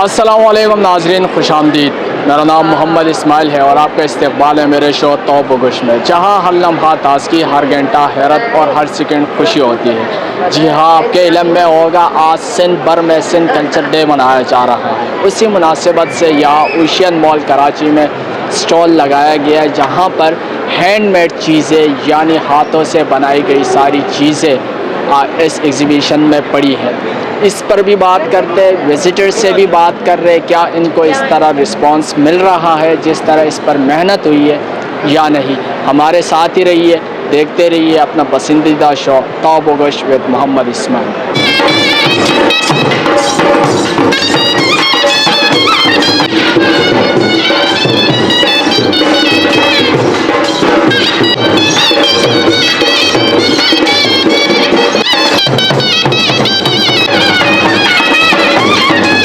अस्सलामुअलैकुम नाज़रीन, खुशामदीद। मेरा नाम मोहम्मद इस्माइल है और आपका इस्तकबाल है मेरे शो तौब गोश में, जहाँ हर लम्हा ताज़गी, हर घंटा हैरत और हर सेकंड खुशी होती है। जी हाँ, आपके इल्म में होगा आज सिंध भर में सिंध कल्चर डे मनाया जा रहा है। उसी मुनासिबत से यहाँ ओशियन मॉल कराची में स्टॉल लगाया गया है, जहाँ पर हैंडमेड चीज़ें यानी हाथों से बनाई गई सारी चीज़ें इस एग्ज़िबिशन में पड़ी है। इस पर भी बात करते हैं, विज़िटर से भी बात कर रहे हैं, क्या इनको इस तरह रिस्पांस मिल रहा है जिस तरह इस पर मेहनत हुई है या नहीं। हमारे साथ ही रहिए, देखते रहिए अपना पसंदीदा शो तौब गोश विद मोहम्मद इस्माइल।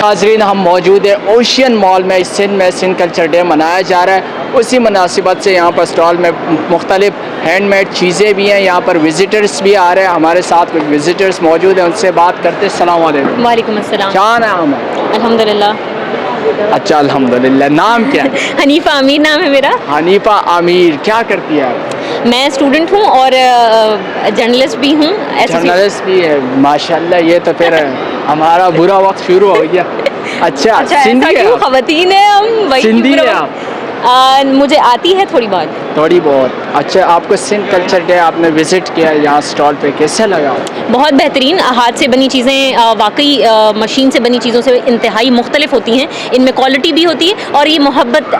नाज़रीन, हम मौजूद है ओशियन मॉल में सिंध कल्चर डे मनाया जा रहा है। उसी मुनासिबत से यहाँ पर स्टॉल में मुख्तलिफ हैंडमेड चीज़ें भी हैं। यहाँ पर विज़िटर्स भी आ रहे हैं, हमारे साथ कुछ विज़िटर्स मौजूद हैं, उनसे बात करते हैं। अस्सलाम वालेकुम। वालेकुम अस्सलाम। क्या नाम है? अल्हम्दुलिल्लाह। अच्छा, अल्हम्दुलिल्लाह। नाम क्या है? हनीफ़ा आमिर नाम है मेरा। हनीफ़ा आमिर, क्या करती है आप? मैं स्टूडेंट हूँ और जर्नलिस्ट भी हूँ। जर्नलिस्ट भी है, माशाल्लाह। ये तो फिर हमारा बुरा वक्त शुरू हो गया। अच्छा, सिंधी है? ख़वातीन है हम, वही सिंधी है आप? मुझे आती है थोड़ी बहुत। थोड़ी बहुत। अच्छा, आपको सिंध कल्चर डे आपने विज़िट किया यहाँ स्टॉल पे, कैसा लगा? बहुत बेहतरीन। हाथ से बनी चीज़ें वाकई मशीन से बनी चीज़ों से इंतहाई मुख्तलिफ होती हैं। इनमें क्वालिटी भी होती है और ये मोहब्बत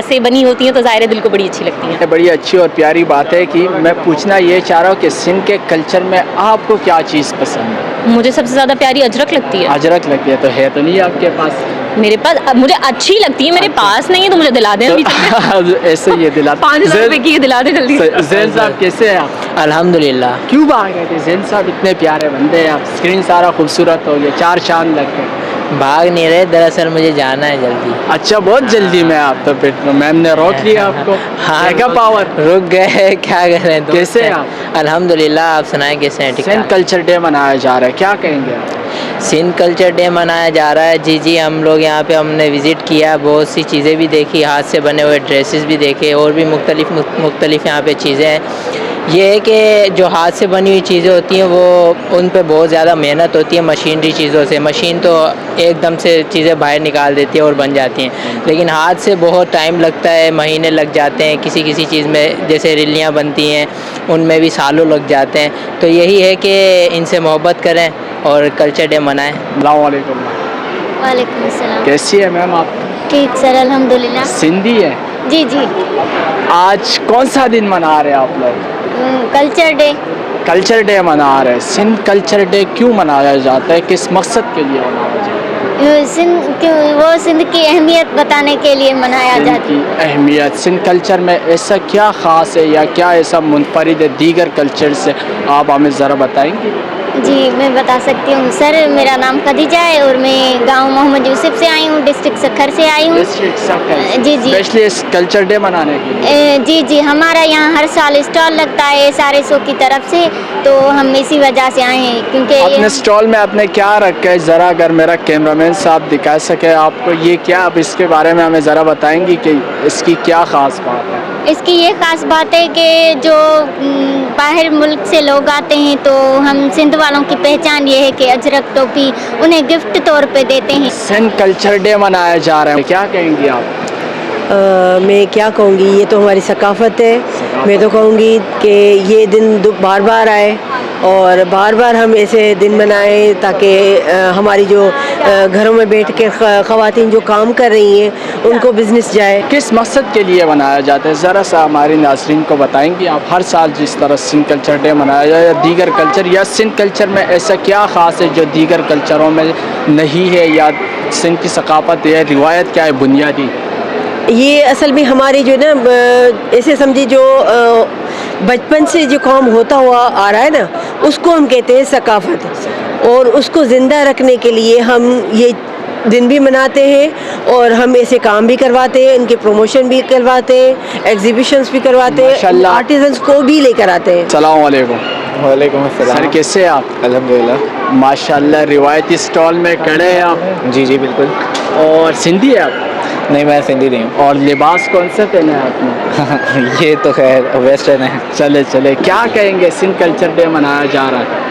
से बनी होती हैं, तो ज़ाहिर दिल को बड़ी अच्छी लगती हैं। बड़ी अच्छी और प्यारी बात है कि मैं पूछना ये चाह रहा हूँ कि सिंध के कल्चर में आपको क्या चीज़ पसंद है? मुझे सबसे ज़्यादा प्यारी अजरक लगती है। अजरक लगती है, तो है तो नहीं आपके पास? मेरे पास, मुझे अच्छी लगती है, मेरे पास नहीं है, तो मुझे दिला दें। ऐसे ये दिला 5,000 रुपए की दिला दे जल्दी। जैन साहब कैसे हैं आप? अल्हम्दुलिल्लाह। क्यों भाग रहे थे? जैन साहब इतने प्यारे बंदे हैं, आप स्क्रीन सारा खूबसूरत हो गया, चार चांद लग गए। भाग नहीं रहे, दरअसल मुझे जाना है जल्दी। अच्छा, बहुत जल्दी में आप तो फिर मैम ने रोक लिया आपको। हाँ, क्या पावर? रुक गए, क्या कर रहे हैं? कैसे हैं आप? अल्हम्दुलिल्लाह। आप सुनाएं कैसे हैं? ठीक सिंध ठाक। कल्चर डे मनाया जा रहा है, क्या कहेंगे आप? सिंध कल्चर डे मनाया जा रहा है। जी, हम लोग यहाँ पे हमने विज़िट किया, बहुत सी चीज़ें भी देखी, हाथ से बने हुए ड्रेसेस भी देखे, और भी मुख्तलिफ यहाँ पे चीज़ें हैं। ये है कि जो हाथ से बनी हुई चीज़ें होती हैं वो उन पे बहुत ज़्यादा मेहनत होती है मशीनरी चीज़ों से। मशीन तो एकदम से चीज़ें बाहर निकाल देती है और बन जाती हैं, लेकिन हाथ से बहुत टाइम लगता है, महीने लग जाते हैं। किसी चीज़ में जैसे रिल्लियाँ बनती हैं, उनमें भी सालों लग जाते हैं। तो यही है कि इनसे मोहब्बत करें और कल्चर डे मनाएं। अस्सलामुअलैकुम। वालेकुम अस्सलाम। कैसी है मैम आप? ठीक सर, अल्हम्दुलिल्लाह। सिंधी है? जी। आज कौन सा दिन मना रहे हैं आप लोग? Culture day. कल्चर डे मना रहे हैं। सिंध कल्चर डे क्यों मनाया जाता है, किस मकसद के लिए मनाया जाता है? सिंध की अहमियत बताने के लिए मनाया जाता है। अहमियत सिंध कल्चर में ऐसा क्या ख़ास है या क्या ऐसा मुनफरिद है दीगर कल्चर से, आप हमें ज़रा बताएंगे? जी, मैं बता सकती हूँ सर। मेरा नाम खदीजा है और मैं गांव मोहम्मद यूसुफ से आई हूँ, डिस्ट्रिक्ट सक्खर से आई हूँ। जी। स्पेशली इस कल्चर डे मनाने के लिए? जी, हमारा यहाँ हर साल स्टॉल लगता है SRSO की तरफ से, तो हम इसी वजह से आए हैं। क्योंकि अपने स्टॉल में आपने क्या रखा है, ज़रा अगर मेरा कैमरामैन साहब दिखा सके आपको, ये क्या, आप इसके बारे में हमें ज़रा बताएंगी कि इसकी क्या ख़ास बात है? इसकी ये ख़ास बात है कि जो बाहर मुल्क से लोग आते हैं, तो हम सिंध वालों की पहचान ये है कि अजरक टोपी उन्हें गिफ्ट तौर पे देते हैं। सिंध कल्चर डे मनाया जा रहा है, क्या कहेंगी आप? मैं क्या कहूँगी, ये तो हमारी सकाफ़त है। मैं तो कहूँगी कि ये दिन बार बार आए और बार बार हम ऐसे दिन मनाएं, ताकि हमारी जो घरों में बैठ के ख़वातीन जो काम कर रही हैं उनको बिज़नेस जाए। किस मकसद के लिए मनाया जाता है, ज़रा सा हमारे नाज़रीन को बताएंगी आप? हर साल जिस तरह सिंध कल्चर डे मनाया जाए, या दीगर कल्चर, या सिंध कल्चर में ऐसा क्या ख़ास है जो दीगर कल्चरों में नहीं है, या सिंध की सकाफ़त या रिवायत क्या है बुनियादी? ये असल में हमारी जो ना, ऐसे समझिए जो बचपन से जो काम होता हुआ आ रहा है ना, उसको हम कहते हैं सकाफ़त। और उसको ज़िंदा रखने के लिए हम ये दिन भी मनाते हैं और हम ऐसे काम भी करवाते हैं, इनके प्रमोशन भी करवाते हैं, एग्जीबिशंस भी करवाते हैं, आर्टिजन्स को भी लेकर आते हैं। अस्सलाम वालेकुम। वालेकुम अस्सलाम। सर कैसे हैं आप? अल्हम्दुलिल्लाह। माशाल्लाह, रिवायती स्टॉल में खड़े हैं आप। जी बिल्कुल। और सिंधी है आप? नहीं, मैं सिंधी नहीं हूँ। और लिबास कौन सा पहना है आपने? ये तो खैर वेस्टर्न है। चले चले, क्या कहेंगे सिंध कल्चर डे मनाया जा रहा है?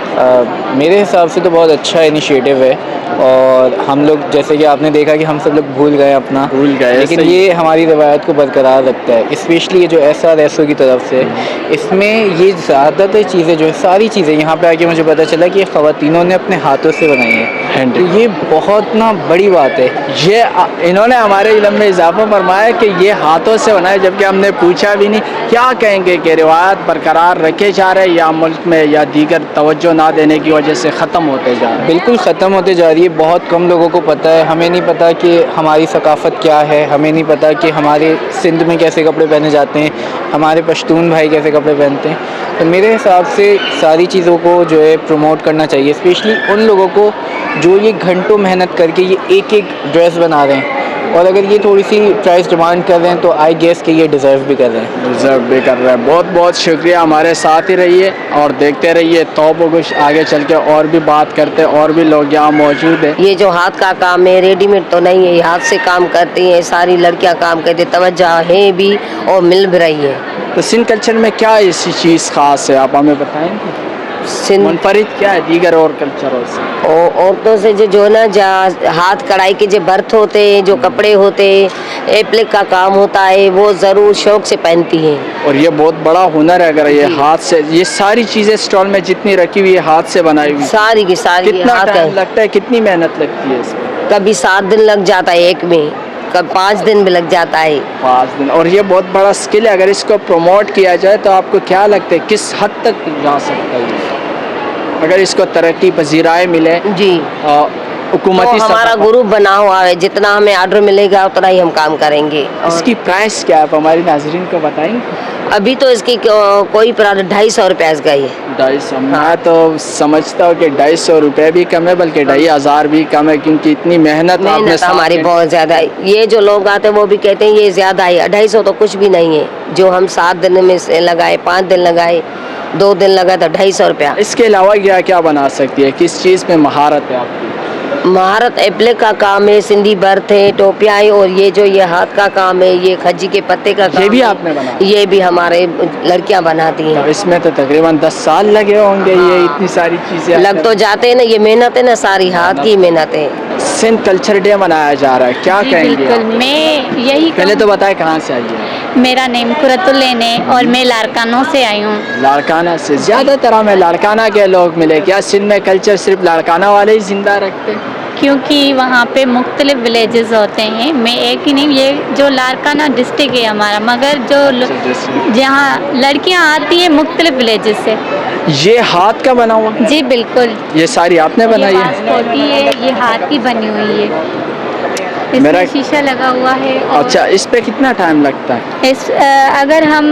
मेरे हिसाब से तो बहुत अच्छा इनिशिएटिव है, और हम लोग जैसे कि आपने देखा कि हम सब लोग भूल गए अपना, लेकिन सही। ये हमारी रवायत को बरकरार रखता है, स्पेशली ये जो SRSO की तरफ से। इसमें ये ज़्यादातर चीज़ें जो है, सारी चीज़ें यहाँ पे आके मुझे पता चला कि ये ख़वातीनों ने अपने हाथों से बनाई है, तो ये बहुत ना बड़ी बात है। ये इन्होंने हमारे इल्म में इजाफा फरमाया कि ये हाथों से बनाए, जबकि हमने पूछा भी नहीं। क्या कहेंगे कि रिवायत बरकरार रखे जा रहे हैं या मुल्क में या दीगर तवज्जो ना देने की वजह से ख़त्म होते जा रहे हैं? बिल्कुल ख़त्म होते जा रही है। बहुत कम लोगों को पता है। हमें नहीं पता कि हमारी सकाफ़त क्या है, हमें नहीं पता कि हमारे सिंध में कैसे कपड़े पहने जाते हैं, हमारे पश्तून भाई कैसे कपड़े पहनते हैं। तो मेरे हिसाब से सारी चीज़ों को जो है प्रमोट करना चाहिए, स्पेशली उन लोगों को जो ये घंटों मेहनत करके ये एक एक ड्रेस बना रहे हैं, और अगर ये थोड़ी सी प्राइस डिमांड कर रहे हैं तो आई गेस कि ये डिज़र्व भी कर रहे हैं। डिज़र्व भी कर रहे हैं। बहुत बहुत शुक्रिया, हमारे साथ ही रहिए और देखते रहिए तौबो गोश। आगे चल के और भी बात करते हैं, और भी लोग यहाँ मौजूद हैं। ये जो हाथ का काम है, रेडीमेड तो नहीं है, ये हाथ से काम करती हैं, सारी लड़कियाँ काम करती हैं, तवज्जो है भी और मिल भी रही है। तो सिंध कल्चर में क्या ऐसी चीज़ ख़ास है, आप हमें बताएंगे? सिंध मुनफरिद क्या है दीगर और कल्चरों से? औरतों से जो है ना, हाथ कढ़ाई के जो बर्थ होते हैं, जो कपड़े होते हैं, एप्लिक का काम होता है, वो ज़रूर शौक से पहनती हैं। और ये बहुत बड़ा हुनर है। अगर ये हाथ से, ये सारी चीज़ें स्टॉल में जितनी रखी हुई है हाथ से बनाई हुई, सारी की सारी कितना हाथ टाइम लगता है, कितनी मेहनत लगती है इसमें? कभी 7 दिन लग जाता है एक में, कभी 5 दिन भी लग जाता है। 5 दिन। और ये बहुत बड़ा स्किल है। अगर इसको प्रमोट किया जाए तो आपको क्या लगता है किस हद तक जा सकता है, अगर इसको तरक्की पजीराए मिले? जी, हुकूमती तो हमारा ग्रुप बना हुआ है, जितना हमें ऑर्डर मिलेगा उतना ही हम काम करेंगे। इसकी प्राइस क्या है, आप हमारे नाजरीन को बताएंगे? अभी तो इसकी कोई प्राइस 250 रुपये गई है। 250। मैं तो समझता हूँ कि 250 रुपये भी कम है, बल्कि 2,500 भी कम है, क्योंकि इतनी मेहनत आपने हमारी बहुत ज़्यादा है। ये जो लोग आते हैं वो भी कहते हैं ये ज़्यादा है। 250 तो कुछ भी नहीं है। जो हम 7 दिन में से लगाए, 5 दिन लगाए, 2 दिन लगा तो 250 रुपया। इसके अलावा क्या क्या बना सकती है, किस चीज़ में महारत है आपकी? महारत एप्लिक का काम है, सिंधी बर्थ है, टोपियाँ है, और ये जो ये हाथ का काम है, ये खज्जी के पत्ते का काम ये भी है, आपने बनाया? ये भी हमारे लड़कियां बनाती हैं। तो इसमें तो तकरीबन 10 साल लगे होंगे। ये इतनी सारी चीज़ें लग तो जाते हैं ना, ये मेहनत है ना, सारी हाथ की मेहनत है। सिंध कल्चर डे मनाया जा रहा है, क्या कहेंगे बिल्कुल, आप? मैं यही पहले तो बताएं कहाँ से आई है? मेरा नेम कुरतुल्लैन है और मैं लारकानों से आई हूँ। लाड़काना से। ज़्यादातर हमें लाड़काना के लोग मिले। क्या सिंध में कल्चर सिर्फ लाड़काना वाले ही जिंदा रखते हैं? क्योंकि वहाँ पे मुख्तलिफ विलेजेस होते हैं। मैं एक ही नहीं, ये जो लारकाना डिस्ट्रिक्ट है हमारा, मगर जो जहाँ लड़कियाँ आती हैं मुख्तलिफ विलेजेस से। ये हाथ का बना हुआ? जी बिल्कुल। ये सारी आपने बनाई ये है? वास्कोटी है, ये हाथ की बनी हुई है, मेरा- इसमें शीशा लगा हुआ है। और अच्छा, इस पे कितना टाइम लगता है? अगर हम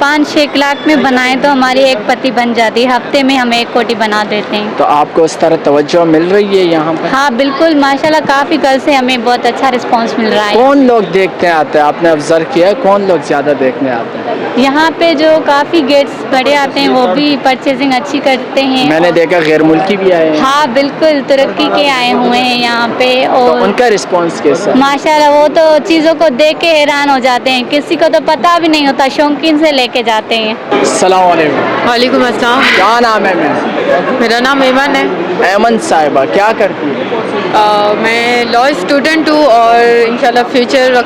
5-6 लाख में बनाएं तो हमारी एक पत्ती बन जाती है। हफ्ते में हम 1 कोटी बना देते हैं। तो आपको उस तरह तवज्जो मिल रही है यहाँ पर? हाँ बिल्कुल, माशाल्लाह काफ़ी कल से हमें बहुत अच्छा रिस्पांस मिल रहा है। कौन लोग देखते आते हैं, आपने ऑब्जर्व किया है कौन लोग ज़्यादा देखने आते हैं? यहाँ पे जो काफ़ी गेट्स बड़े आते हैं वो भी परचेजिंग अच्छी करते हैं। मैंने देखा गैर मुल्की भी आए हैं। हाँ बिल्कुल, तुर्की के आए हुए हैं यहाँ पे, तो और उनका रिस्पॉन्स कैसा? माशाल्लाह वो तो चीज़ों को देख के हैरान हो जाते हैं। किसी को तो पता भी नहीं होता, शौकीन से लेके जाते हैं। अस्सलाम वालेकुम। वालेकुम अस्सलाम। क्या नाम है मैम? मेरा नाम ऐमन है। ऐमन साहिबा, क्या करती है? मैं लॉ स्टूडेंट हूँ और इंशाल्लाह future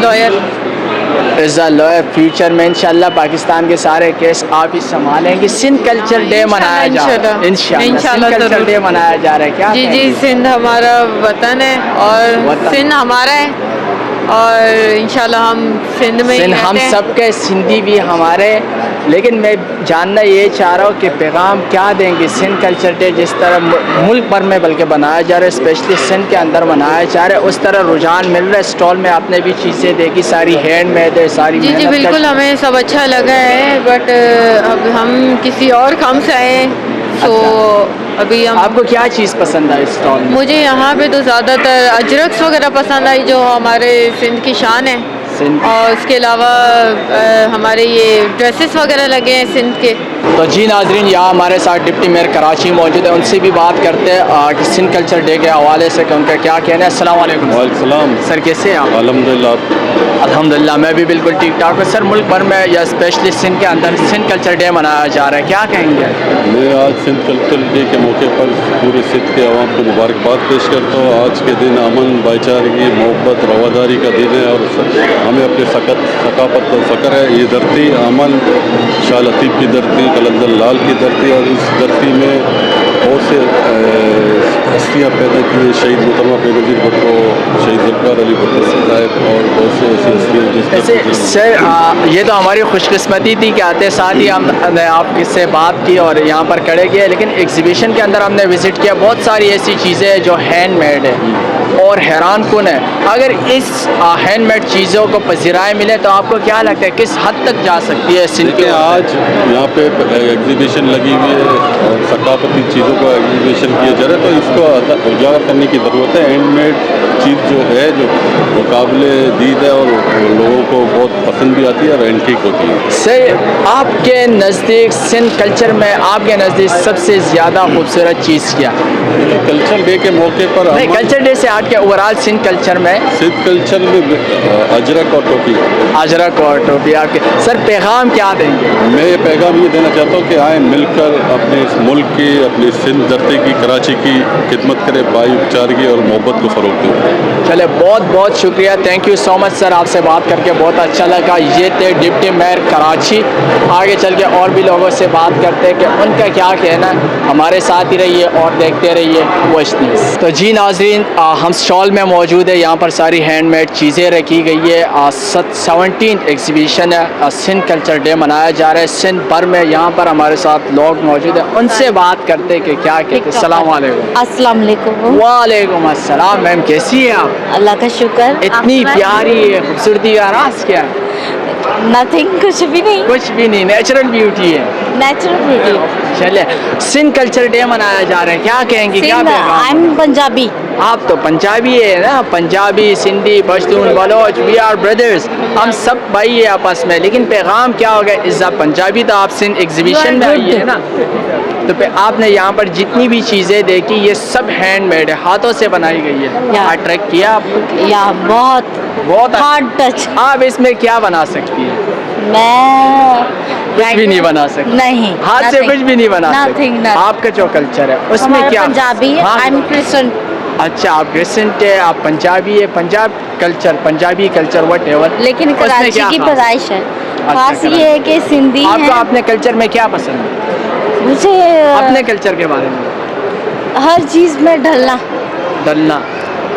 lawyer. As a lawyer future में इंशाल्लाह पाकिस्तान के सारे केस आप ही संभालेंगे। सिंध कल्चर डे मनाया जा रहा है। इंशाल्लाह सिंध कल्चर डे मनाया जा रहा है। क्या जी कहेंगे? सिंध हमारा वतन है और वतन। सिंध हमारा है, और इंशाल्लाह हम सिंध में ही सिंध रहते हम हैं। सबके, सिंधी भी हमारे। लेकिन मैं जानना ये चाह रहा हूँ कि पैगाम क्या देंगे सिंध कल्चर डे, जिस तरह मुल्क भर में बल्कि बनाया जा रहा है, स्पेशली सिंध के अंदर मनाया जा रहा है, उस तरह रुझान मिल रहा है। स्टॉल में आपने भी चीज़ें देखी, सारी हैंडमेड है, सारी जी मेहनत का- बिल्कुल, हमें सब अच्छा लगा है, बट अब हम किसी और काम से आए हैं, तो अभी हम आपको क्या चीज़ पसंद आई स्टॉल में? मुझे यहाँ पे तो ज़्यादातर अजरक्स वगैरह पसंद आई, जो हमारे सिंध की शान है। सिंध। और उसके अलावा हमारे ये ड्रेसेस वगैरह लगे हैं सिंध के। तो जी नाजरीन, यहाँ हमारे साथ डिप्टी मेयर कराची मौजूद है, उनसे भी बात करते हैं कि सिंध कल्चर डे के हवाले से कि उनका क्या कहना है। अस्सलाम वालेकुम। वालेकुम सर, कैसे हैं आप? अल्हम्दुलिल्लाह। अल्हम्दुलिल्लाह, मैं भी बिल्कुल ठीक ठाक हूँ। सर, मुल्क भर में या स्पेशली सिंध के अंदर सिंध कल्चर डे मनाया जा रहा है, क्या कहेंगे? मैं आज सिंध कल्चर डे के मौके पर पूरे सिंध के अवाम को मुबारकबाद पेश करता हूँ। आज के दिन अमन, भाईचारगी, मोहब्बत, रवादारी का दिन है और हमें अपने सकाफत पर फ़ख्र है। ये धरती अमन, शाह लतीफ़ की धरती, कलंदर लाल की धरती, और इस धरती में बहुत से हस्तियाँ पैदा की हैं। शहीद मोहतरमा बेनज़ीर भुट्टो, शहीद ज़ुल्फ़िकार अली भुट्टो साहब और बहुत से ऐसी हस्तियाँ ऐसे सर, ये तो हमारी खुशकिस्मती थी कि आते साथ ही हमने आपसे बात की और यहाँ पर खड़े किए, लेकिन एग्जीबिशन के अंदर हमने विज़िट किया, बहुत सारी ऐसी चीज़ें हैं जो हैंडमेड है और हैरान कुन है। अगर इस हैंडमेड चीज़ों को पजीराई मिले तो आपको क्या लगता है किस हद तक जा सकती है सिंध के? आज यहाँ पे एग्जीबिशन लगी हुई है और सकाफती चीज़ों का एग्जीबिशन किया जा रहा है, तो इसको उजागर करने की ज़रूरत है। हैंडमेड चीज़ जो है, जो मुकाबले दीद है और लोगों को बहुत पसंद भी आती है और एंटीक होती है। सर, आपके नज़दीक सिंध कल्चर में आपके नज़दीक सबसे ज़्यादा खूबसूरत चीज़ क्या? कल्चर डे के मौके पर नहीं, कल्चर डे से हट के ओवरऑल सिंध कल्चर में अजरक और टोपी। अजरक और टोपी आपके सर पैगाम क्या देंगे? मैं ये पैगाम ये देना चाहता हूँ कि आए मिलकर अपने इस मुल्क की, अपनी सिंध धरती की, कराची की खिदमत करें, भाईचारगी और मोहब्बत को फ़रोग़ दें। चले, बहुत बहुत शुक्रिया, thank you so much sir, आपसे बात करके बहुत अच्छा लगा। ये थे डिप्टी मेयर कराची। आगे चल के और भी लोगों से बात करते हैं कि उनका क्या कहना है। हमारे साथ ही रहिए और देखते रहिए वॉच न्यूज़। तो जी नाजरीन, हम स्टॉल में मौजूद है, यहाँ पर सारी हैंडमेड चीज़ें रखी गई है। 17th एग्जीबिशन है, सिंध कल्चर डे मनाया जा रहा है सिंध भर में। यहाँ पर हमारे साथ लोग मौजूद हैं, उनसे बात करते हैं कि क्या कहते हैं। अस्सलाम वालेकुम। अस्सलाम वालेकुम। वालेकुम अस्सलाम। मैम, कैसी हैं आप? अल्लाह का शुक्र। इतनी प्यारी है, खूबसूरती का राज क्या है? नथिंग, कुछ भी नहीं। कुछ भी नहीं, नेचुरल ब्यूटी है। Natural beauty. चलिए, सिंध कल्चर डे मनाया जा रहा है, क्या कहेंगे? क्या आई एम पंजाबी। आप तो पंजाबी है ना? Punjabi, Sindhi, Pashtun, Baloch, we are brothers, हम सब भाई है आपस में। लेकिन पैगाम क्या होगा? इज़्ज़त पंजाबी तो आप सिंध एग्जीबिशन में आई है ना, तो आपने यहाँ पर जितनी भी चीज़ें देखी ये सब हैंडमेड है, हाथों से बनाई गई है। अट्रैक्ट किया आपको? या बहुत हार्ड टच। आप इसमें क्या बना सकती हैं? मैं कुछ भी नहीं बना सकती। नहीं, हाथ से कुछ भी नहीं बना सकती। Nothing। आपका जो कल्चर है उसमें क्या? पंजाबी है। I am Christian. अच्छा, आप क्रिश्चियन है, आप पंजाबी है। Punjab culture, Punjabi culture, what ever. लेकिन कराची की पैदाइश है। खास ये है कि सिंधी आपको है। अपने कल्चर में क्या पसंद है? मुझे अपने कल्चर के बारे में हर चीज़ में ढलना।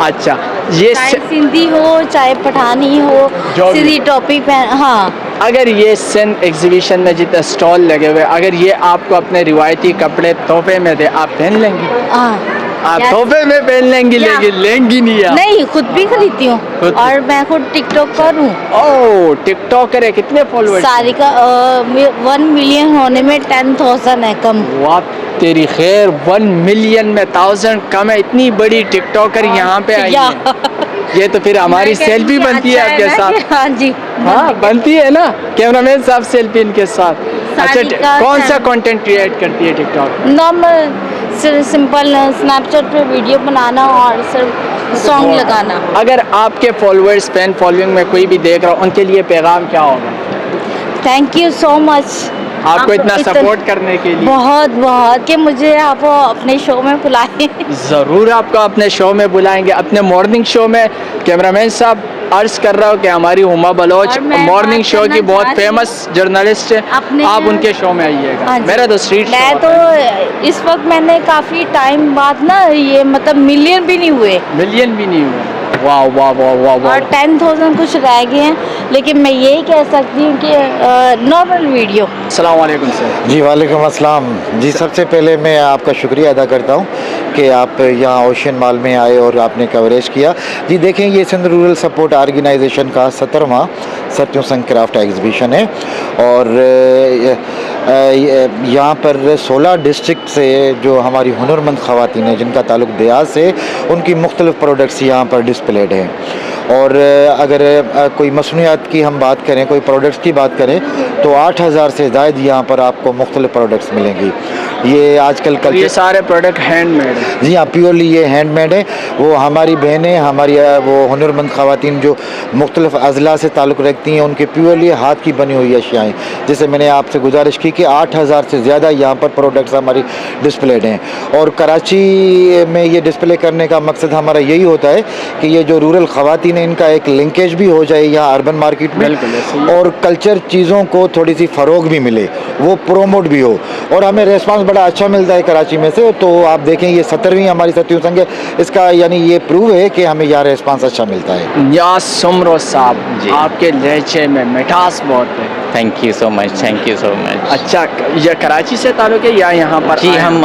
अच्छा, ये चाहे सिंधी हो चाहे पठानी हो, सीधी टोपी पहन। हाँ, अगर ये सिंध एग्जीबिशन में जितने स्टॉल लगे हुए, अगर ये आपको अपने रिवायती कपड़े तोहफे में दे, आप पहन लेंगी? आप तोहफे में पहन लेंगी, लेकिन लेंगी नहीं आप? नहीं, खुद भी खरीदती हूँ और मैं खुद टिकटॉकर हूँ। ओह, टिकटॉकर है। कितने फॉलोअर्स? सारी का 1 मिलियन होने में 10,000 है कम। वाह तेरी खैर, 1 मिलियन में 1000 कम है। इतनी बड़ी टिकटॉकर यहाँ पे आई है। ये तो फिर हमारी सेल्फी बनती है आपके साथ। हाँ जी, हाँ बनती है ना, कैमरामैन साहब सेल्फी इनके साथ। अच्छा, कौन सा कंटेंट क्रिएट करती है टिकटॉक? नॉर्मल सिंपल स्नैपचैट पे वीडियो बनाना और सिर्फ सॉन्ग लगाना। अगर आपके फॉलोअर्स, फैन फॉलोइंग में कोई भी देख रहा हो, उनके लिए पैगाम क्या होगा? थैंक यू सो मच आपको इतना सपोर्ट करने के लिए। बहुत बहुत कि मुझे आप अपने शो में बुलाएं। ज़रूर आपको अपने शो में बुलाएंगे, अपने मॉर्निंग शो में। कैमरामैन साहब अर्ज कर रहा हूँ कि हमारी हुमा बलोच मॉर्निंग शो की बहुत फेमस जर्नलिस्ट है, आप उनके शो में आइएगा। मेरा तो स्ट्रीट शो। मैं तो इस वक्त मैंने काफ़ी टाइम बाद ना, ये मतलब मिलियन भी नहीं हुए। वाह वाह वाह वाह वाह। और 10,000 कुछ रह गए हैं, लेकिन मैं यही कह सकती हूँ कि नॉर्मल वीडियो। अस्सलाम वालेकुम सर। जी वालेकुम अस्सलाम। जी सबसे पहले मैं आपका शुक्रिया अदा करता हूँ कि आप यहाँ ओशन मॉल में आए और आपने कवरेज किया। जी देखें, ये सिंध रूरल सपोर्ट ऑर्गेनाइजेशन का 17वां सत्यों संग क्राफ्ट एग्जीबिशन है और यहाँ पर 16 डिस्ट्रिक्ट से जो हमारी हुनरमंद ख़वातीन हैं जिनका ताल्लुक़ देहात से, उनकी मुख्तलिफ़ प्रोडक्ट्स यहाँ पर डिस्प्लेड हैं और अगर कोई मसनूआत की हम बात करें, कोई प्रोडक्ट्स की बात करें, तो 8000 से ज़ायद यहाँ पर आपको मुख्तलिफ प्रोडक्ट्स मिलेंगी। ये आजकल कल ये सारे प्रोडक्ट हैंडमेड हैं? जी हाँ, प्योरली ये हैंडमेड है। वो हमारी बहनें, हमारी वो हुनरमंद ख़वातीन जो मुख्तलिफ अज़ला से ताल्लुक़ रखती हैं, उनके प्योरली हाथ की बनी हुई अशियाएँ, जैसे मैंने आपसे गुजारिश की कि 8000 से ज़्यादा यहाँ पर प्रोडक्ट्स हमारी डिस्प्लेड हैं। और कराची में ये डिस्प्ले करने का मकसद हमारा यही होता है कि ये जो रूरल ख़वातीन हैं, इनका एक लिंकेज भी हो जाए यहाँ अर्बन मार्केट में, और कल्चर चीज़ों को थोड़ी सी फ़रोग भी मिले, वो प्रोमोट भी हो। और हमें रिस्पांस बड़ा अच्छा मिलता है कराची में से। तो आप देखें, ये 17वीं हमारी सत्यूं संग है, इसका यानी ये प्रूव है कि हमें यहाँ रिस्पांस अच्छा मिलता है। या सुमरो साहब, आपके लहजे में मिठास बहुत है। Thank you so much, thank you so much. अच्छा, ये कराची से ताल्लुक़ है या यहाँ पर? जी, हम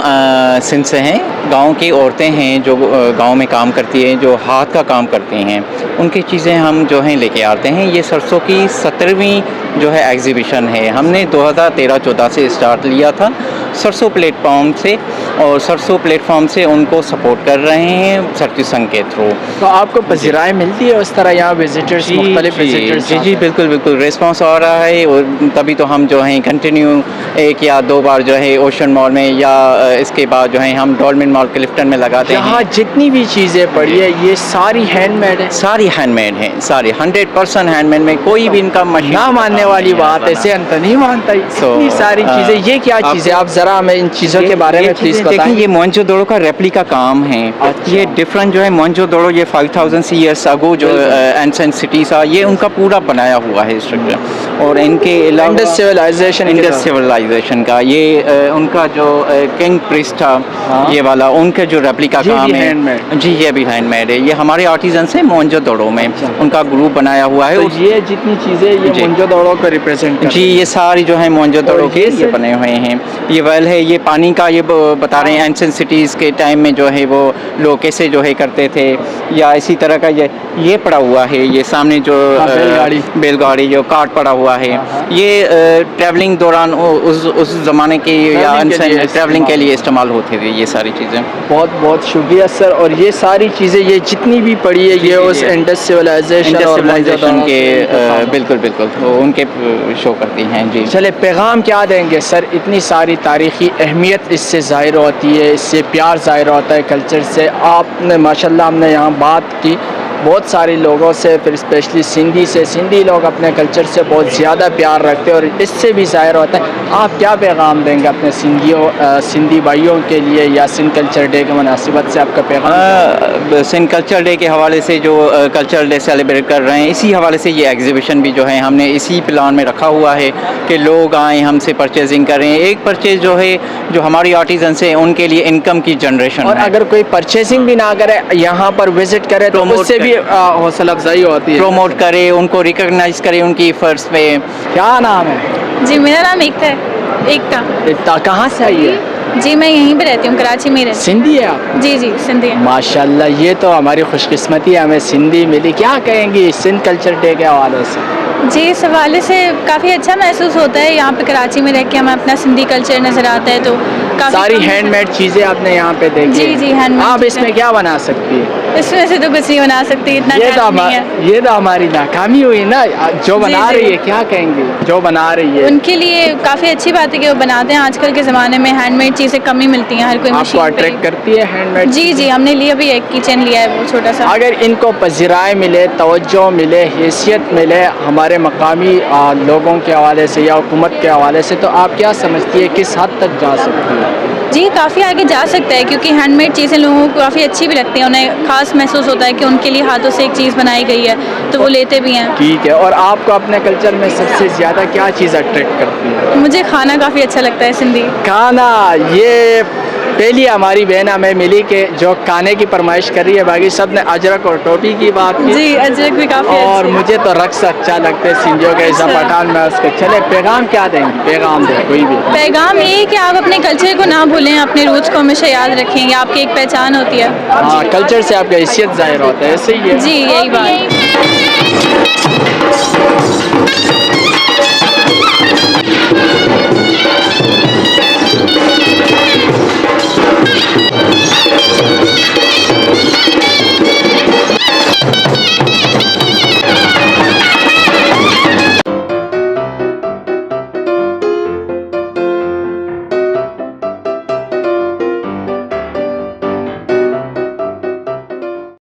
सिंध से हैं। गांव की औरतें हैं जो गांव में काम करती हैं, जो हाथ का काम करती हैं, उनकी चीज़ें हम जो हैं लेके आते हैं। ये सरसों की 17वीं जो है एग्ज़िबिशन है। हमने 2013-14 से स्टार्ट लिया था सरसों प्लेटफॉर्म से, और सरसों प्लेटफॉर्म से उनको सपोर्ट कर रहे हैं सरसों संघ के थ्रू। तो आपको पज़ीराई मिलती है उस तरह यहाँ विजिटर्स, मुख्तलिफ विजिटर्स? जी जी, बिल्कुल बिल्कुल रिस्पांस आ रहा है, और तभी तो हम जो हैं कंटिन्यू 1 या 2 बार जो है ओशन मॉल में, या इसके बाद जो है हम डॉल्मेन मॉल क्लिफ्टन में लगाते हैं। यहाँ जितनी भी चीज़ें पड़ी है ये सारी हैंडमेड है? सारी हैंडमेड हैं, सारी 100% हैंडमेड में कोई भी इनका मशीन ना मानने वाली बात है, ऐसे अंत नहीं मानता। इतनी सारी चीज़ें, ये क्या चीज़ें, आप ज़रा हमें इन चीज़ों के बारे में प्लीज़ बताएं। ये मोहनजोदड़ो का रेप्लिका काम है। ये डिफरेंट जो है मोहनजोदड़ो, ये 5000 ईयर्स अगो जो एंशिएंट सिटी था, ये उनका पूरा बनाया हुआ है स्ट्रक्चर। और इनके अलावा इंडस सिविलाइजेशन का ये उनका जो किंग प्रिस्ट था, ये वाला उनका जो रेप्लिका काम है जी, ये भी हैंडमेड है। ये हमारे आर्टिजन से मोहनजोदड़ो में उनका ग्रुप बनाया हुआ है। तो ये जितनी चीज़ें ये मोहनजोदड़ो को रिप्रेजेंट जी, ये सारी जो है मोहनजोदड़ो के ये बने हुए हैं। ये वेल है, ये पानी का ये बता रहे हैं एंशिएंट सिटीज़ के टाइम में जो है वो लोग कैसे जो है करते थे, या इसी तरह का ये पड़ा हुआ है। ये सामने जो बैलगाड़ी जो कार्ट पड़ा हुआ है, ये ट्रैवलिंग दौरान उस ज़माने के या ट्रैवलिंग के लिए इस्तेमाल होते थे ये सारी चीज़ें। बहुत बहुत शुक्रिया सर। और ये सारी चीज़ें ये जितनी भी पड़ी है ये उस इंडस सिविलाइजेशन के बिल्कुल बिल्कुल तो उनके शो करती हैं जी। चले, पैगाम क्या देंगे सर? इतनी सारी तारीख़ी अहमियत इससे ज़ाहिर होती है, इससे प्यार ज़ाहिर होता है कल्चर से। आपने माशाल्लाह, हमने यहाँ बात की बहुत सारे लोगों से, फिर स्पेशली सिंधी से। सिंधी लोग अपने कल्चर से बहुत ज़्यादा प्यार रखते हैं और इससे भी ज़ाहिर होता है। आप क्या पैगाम देंगे अपने सिंधी भाइयों के लिए, या सिंध कल्चर डे के मुनासिबत से आपका पैगाम? सिंध कल्चर डे के हवाले से जो कल्चर डे सेलिब्रेट कर रहे हैं, इसी हवाले से ये एग्जीबिशन भी जो है हमने इसी प्लान में रखा हुआ है कि लोग आएँ, हमसे परचेजिंग करें। एक परचेज जो है जो हमारी आर्टिजन से, उनके लिए इनकम की जनरेशन। और अगर कोई परचेजिंग भी ना करे, यहाँ पर विजिट करे, तो उससे भी हौसला अफजाई होती है। प्रोमोट करे, उनको रिकॉग्नाइज करे उनकी एफर्ट्स पे। क्या नाम है? जी, मेरा नाम एकता। कहाँ से आई है? जी, मैं यहीं पे रहती हूँ, कराची में रहती हूँ। सिंधी है आप? जी जी, सिंधी है। माशाल्लाह, ये तो हमारी खुशकिस्मती है, हमें सिंधी मिली। क्या कहेंगी सिंध कल्चर डे के हवाले से? जी, इस हवाले से काफ़ी अच्छा महसूस होता है। यहाँ पे कराची में रह के हमें अपना सिंधी कल्चर नज़र आता है, तो सारी हैंडमेड चीज़ें आपने यहाँ पे देखी। जी जी, हैंडमेड। आप इसमें क्या बना सकती है? इसमें से तो कुछ नहीं बना सकती, इतना ये तो हमारी नाकामी हुई ना। जो बना रही है, क्या कहेंगे जो बना रही है? उनके लिए काफ़ी अच्छी बात है कि वो बनाते हैं। आजकल के ज़माने में हैंडमेड चीज़ें कम ही मिलती हैं, हर कोई आपको अट्रैक्ट करती है हैंडमेड? जी जी, हमने लिया भी एक किचन लिया है, वो छोटा सा। अगर इनको पज़ीराई मिले, तवज्जो मिले, हैसियत मिले हमारे मकामी लोगों के हवाले से या हुकूमत के हवाले से, तो आप क्या समझती है किस हद तक जा सकती है? जी, काफ़ी आगे जा सकता है, क्योंकि हैंडमेड चीज़ें लोगों को काफ़ी अच्छी भी लगती हैं। उन्हें खास महसूस होता है कि उनके लिए हाथों से एक चीज़ बनाई गई है, तो वो लेते भी हैं। ठीक है। और आपको अपने कल्चर में सबसे ज़्यादा क्या चीज़ अट्रैक्ट करती है? मुझे खाना काफ़ी अच्छा लगता है, सिंधी खाना। ये पहली हमारी बहन हमें मिली कि जो खाने की फरमाइश कर रही है, बाकी सब ने अजरक और टोपी की बात की। जी, अजरक भी काफ़ी और मुझे तो रक्स अच्छा लगता है सिंधियों के, ऐसा पठान में उसके। चले, पैगाम क्या देंगे? पैगाम दे कोई भी। पैगाम ये है कि आप अपने कल्चर को ना भूलें, अपने रूट्स को हमेशा याद रखें, ये आपकी एक पहचान होती है। हाँ, कल्चर से आपका हैसियत ज़ाहिर होता है, ऐसे ही है। जी, यही बात।